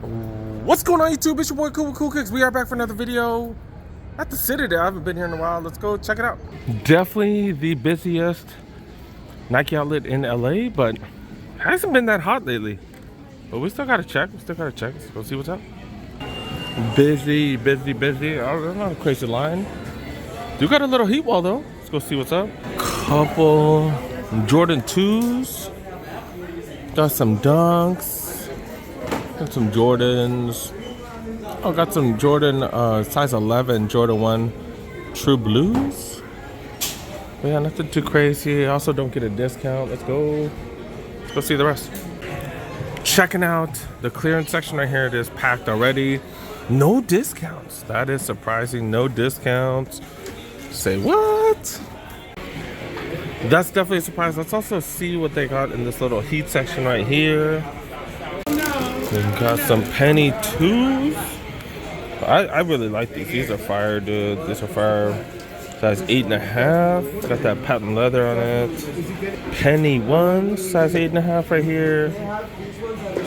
What's going on YouTube? It's your boy Cool Kicks. We are back for another video at the Citadel. I haven't been here in a while. Let's go check it out. Definitely the busiest Nike outlet in LA, but it hasn't been that hot lately. But we still gotta check. Let's go see what's up. Busy. Oh, not a crazy line. Do got a little heat wall though. Let's go see what's up. Couple Jordan 2s. Got some Dunks. Got some Jordans. Oh, got some Jordan size 11 Jordan 1 True Blues. But yeah, nothing too crazy. I also don't get a discount. Let's go see the rest. Checking out the clearance section right here. It is packed already. No discounts. That is surprising. No discounts. Say what? That's definitely a surprise. Let's also see what they got in this little heat section right here. We got some penny 2s. I really like these. These are fire, dude. These are fire. Size 8.5. Got that patent leather on it. Penny 1, size 8.5 right here.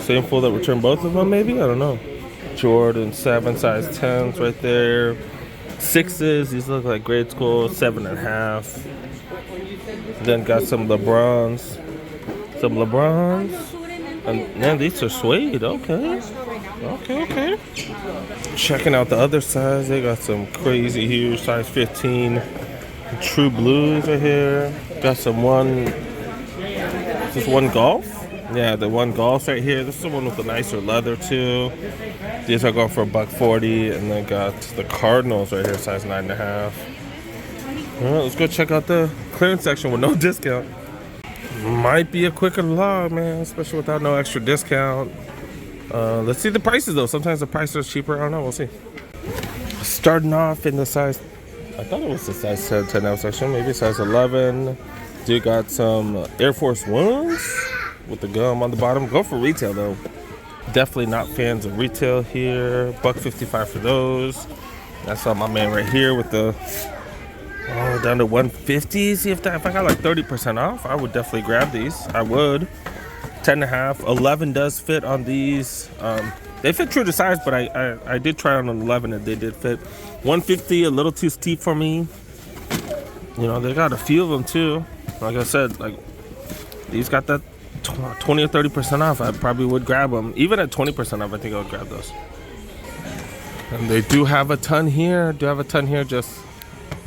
Same fool that returned both of them, maybe? I don't know. Jordan 7, size 10s right there. 6s. These look like grade school. 7.5. Then got some LeBrons. And man, these are suede. Okay. Checking out the other size. They got some crazy huge size 15 True Blues right here. Got some one golf. Yeah, the one golf right here. This is the one with the nicer leather too. These are going for $140, and then got the Cardinals right here, size 9.5. All right, let's go check out the clearance section with no discount. Might be a quicker vlog, man, especially without no extra discount. Let's see the prices though. Sometimes the price is cheaper. I don't know. We'll see. Starting off in the size, I thought it was the size 10 out section, maybe size 11. Dude got some Air Force Ones with the gum on the bottom. Go for retail though. Definitely not fans of retail here. $155 for those. That's on my man right here with the. Oh, down to $150. See if I got like 30% off, I would definitely grab these. I would. 10.5. 11 does fit on these. They fit true to size, but I did try on an 11 and they did fit. $150, a little too steep for me. You know, they got a few of them too. Like I said, like these got that 20 or 30% off. I probably would grab them. Even at 20% off, I think I would grab those. And they do have a ton here. Just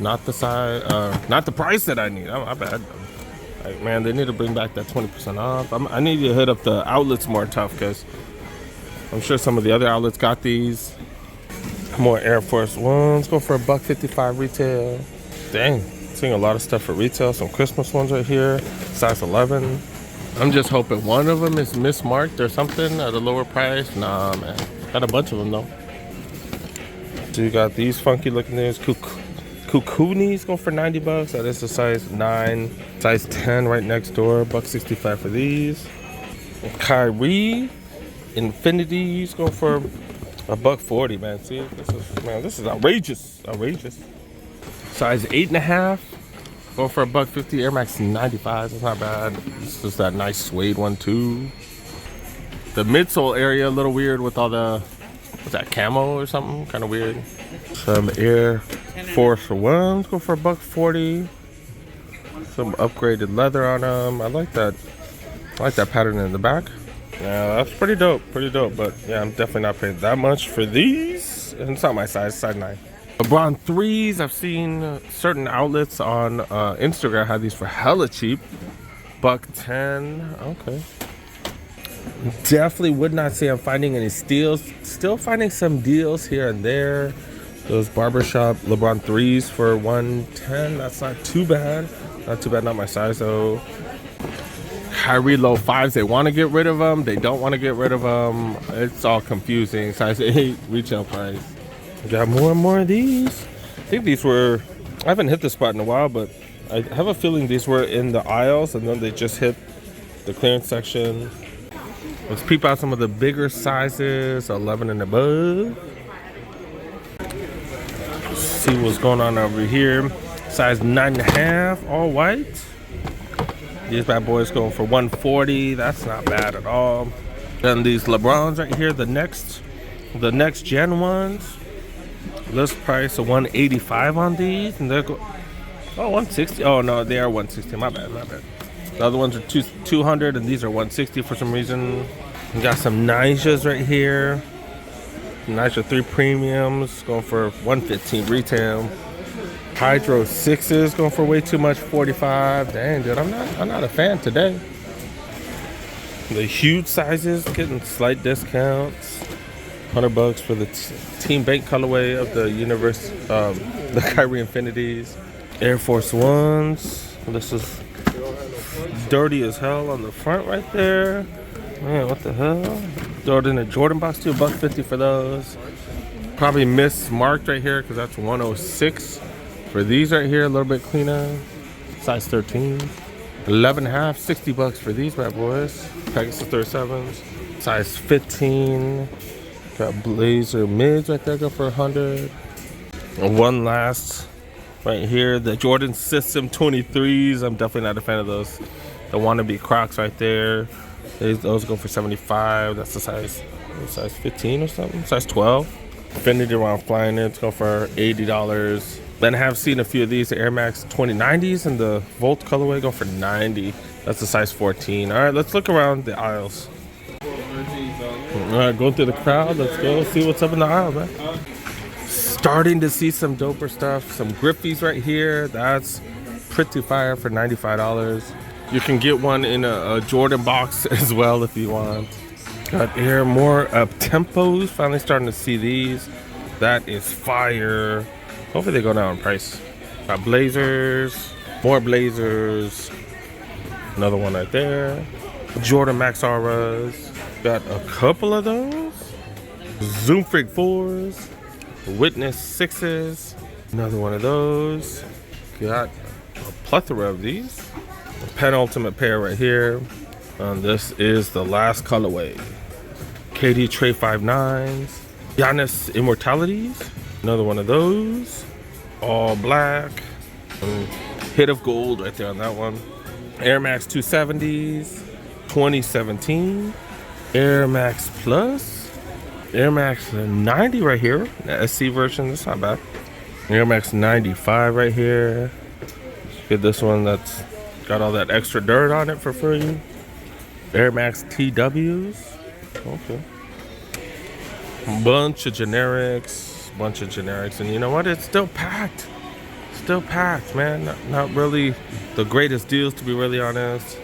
not the size, not the price that I need. I'm bad. Like, man, they need to bring back that 20% off. I need to hit up the outlets more tough because I'm sure some of the other outlets got these. More Air Force Ones. Go for $155 retail. Dang, seeing a lot of stuff for retail. Some Christmas ones right here, size 11. I'm just hoping one of them is mismarked or something at a lower price. Nah, man. Got a bunch of them though. So you got these funky looking things. Kukunis go for $90. That is a size 9, size 10 right next door. $165 for these. Kyrie Infinities go for $140. Man, see, this is outrageous. Size 8.5. Go for $150. Air Max 95. That's not bad. This is that nice suede one too. The midsole area a little weird with all the, what's that, camo or something? Kind of weird. Some Air Force Ones go for $140. Some upgraded leather on them. I like that pattern in the back. Yeah, that's pretty dope. But yeah, I'm definitely not paying that much for these. And it's not my size 9. LeBron 3s. I've seen certain outlets on Instagram have these for hella cheap. $110. Okay. Definitely would not say I'm finding any steals. Still finding some deals here and there. Those barbershop LeBron 3s for $110. That's not too bad. Not my size though. Kyrie low 5s. They want to get rid of them. They don't want to get rid of them. It's all confusing. Size 8 retail price. Got more and more of these. I think these were. I haven't hit this spot in a while, but I have a feeling these were in the aisles and then they just hit the clearance section. Let's peep out some of the bigger sizes, 11 and above. See what's going on over here. Size 9.5, all white. These bad boys going for $140. That's not bad at all. And these LeBrons right here, the next gen ones. List price of $185 on these, and they're $160. Oh no, they are $160. My bad. The other ones are $200, and these are $160 for some reason. We got some Nijas right here. Nija 3 premiums going for $115 retail. Hydro 6s going for way too much, $45. Dang, dude, I'm not a fan today. The huge sizes getting slight discounts. $100 for the Team Bank colorway of the the Kyrie Infinities. Air Force Ones. This is dirty as hell on the front right there. Man, what the hell? Throw it in a Jordan box too, $150 for those. Probably mismarked right here because that's 106 for these right here, a little bit cleaner. Size 13. 11.5, $60 for these bad boys. Pegasus 37s. Size 15. Got Blazer mids right there, go for 100. And one last right here, the Jordan System 23s. I'm definitely not a fan of those. The wannabe Crocs right there. Those go for 75. That's the size 15 or something. Size 12. Infinity around flying it. Go for $80. Then I have seen a few of these, the Air Max 2090s and the Volt colorway go for 90. That's the size 14. All right, let's look around the aisles. All right, going through the crowd. Let's go see what's up in the aisle, man. Starting to see some doper stuff. Some Griffies right here. That's pretty fire for $95. You can get one in a Jordan box as well if you want. Got more Tempos. Finally starting to see these. That is fire. Hopefully they go down in price. Got Blazers. More Blazers. Another one right there. Jordan Max Auras. Got a couple of those. Zoom Freak 4s. Witness 6s. Another one of those. Got a plethora of these. A penultimate pair right here. And this is the last colorway. KD Trey 5.9s. Giannis Immortalities. Another one of those. All black. Hit of gold right there on that one. Air Max 270s. 2017. Air Max Plus. Air Max 90 right here. The SC version, that's not bad. Air Max 95 right here. Get this one that's got all that extra dirt on it for free. Air Max TWs. Okay. Bunch of generics. And you know what? It's still packed. Still packed, man. Not really the greatest deals, to be really honest.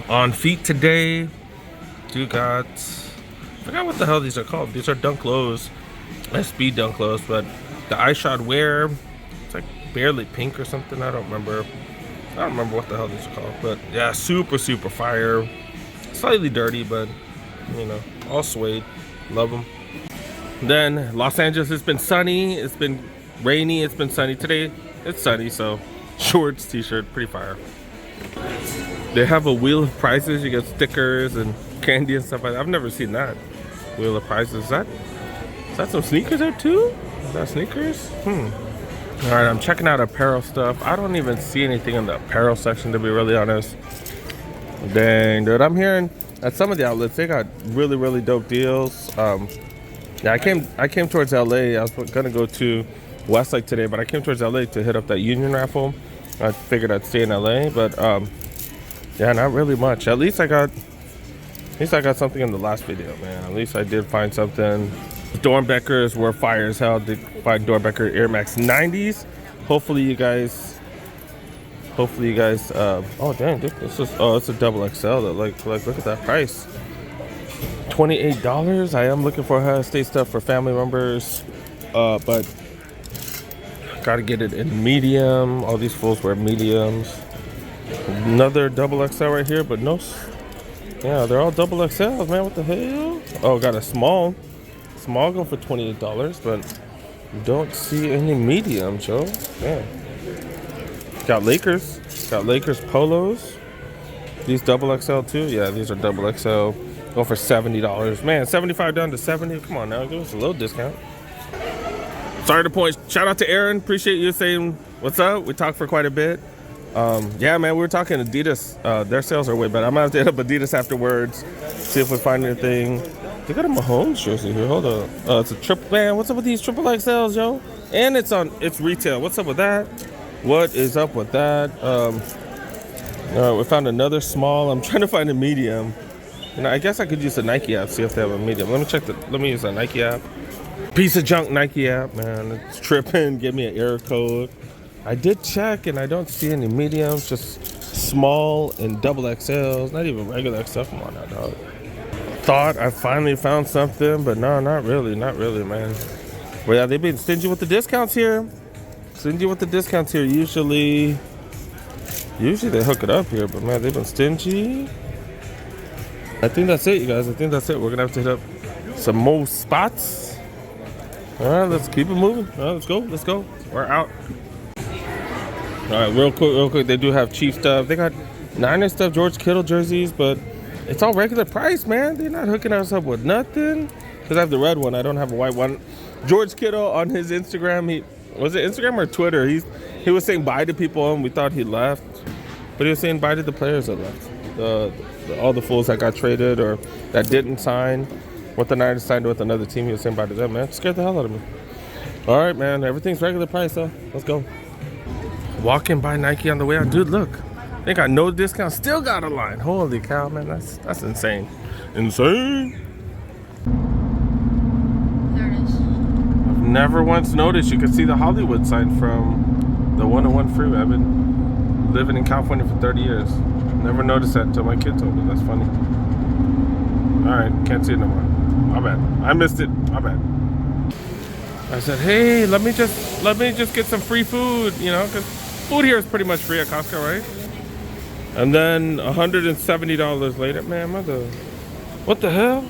On feet today, you got, I forgot what the hell these are called. These are Dunk Lows, SB Dunk Lows, but the iShot Wear, it's like barely pink or something. I don't remember what the hell these are called, but yeah, super fire. Slightly dirty, but you know, all suede. Love them. Then Los Angeles, it's been sunny, it's been rainy, it's been sunny. Today it's sunny, so shorts, t-shirt, pretty fire. They have a wheel of prices. You get stickers and candy and stuff like that. I've never seen that wheel of prices. Is that some sneakers there too? Is that sneakers? All right, I'm checking out apparel stuff. I don't even see anything in the apparel section, to be really honest. Dang, dude, I'm hearing at some of the outlets they got really dope deals. Yeah, I came towards LA. I was gonna go to Westlake today, but I came towards LA to hit up that Union raffle. I figured I'd stay in LA, but yeah, not really much. At least I got something in the last video, man. At least I did find something. Dornbeckers were fire as hell. Did find Dornbecker Air Max 90s. Hopefully you guys. Oh dang, dude, it's a double XL. That like look at that price. $28. I am looking for Ohio State stuff for family members, but gotta get it in medium. All these fools wear mediums. Another double XL right here, but no. Yeah, they're all double XLs, man. What the hell? Oh, got a small go for $28, but don't see any mediums, Joe. Yeah. Got Lakers polos. These double XL too. Yeah, these are double XL. Go for $70. Man, 75 down to 70. Come on now, give us a little discount. Sorry to point. Shout out to Aaron. Appreciate you saying what's up. We talked for quite a bit. Yeah, man, we were talking Adidas. Their sales are way better. I'm gonna have to hit up Adidas afterwards, see if we find anything. They got a Mahomes jersey here. Hold on. It's a triple. Man, what's up with these triple XLs, yo? And it's retail. What's up with that? What is up with that? We found another small. I'm trying to find a medium. And I guess I could use the Nike app, see if they have a medium. Let me use the Nike app. Piece of junk Nike app, man. It's tripping. Give me an error code. I did check and I don't see any mediums, just small and double XLs, not even regular XL. Come on now, dog. Thought I finally found something, but no, not really, man. Well, yeah, they've been stingy with the discounts here. Usually they hook it up here, but man, they've been stingy. I think that's it, you guys. We're gonna have to hit up some more spots. All right, let's keep it moving. All right, let's go. We're out. All right, real quick. They do have Chief stuff. They got Niners stuff, George Kittle jerseys, but it's all regular price, man. They're not hooking us up with nothing. Because I have the red one. I don't have a white one. George Kittle on his Instagram, was it Instagram or Twitter? He was saying bye to people, and we thought he left. But he was saying bye to the players that left. All the fools that got traded or that didn't sign. What the Niners signed with another team, he was saying bye to them, man. It scared the hell out of me. All right, man. Everything's regular price, though. Let's go. Walking by Nike on the way out. Dude, look. They got no discount. Still got a line. Holy cow, man. That's insane. Insane. There it is. I've never once noticed. You could see the Hollywood sign from the 101 freeway. I've been living in California for 30 years. Never noticed that until my kid told me. That's funny. All right. Can't see it no more. My bad. I missed it. My bad. I said, hey, let me just get some free food, because food here is pretty much free at Costco, right? And then $170 later, man, what the hell?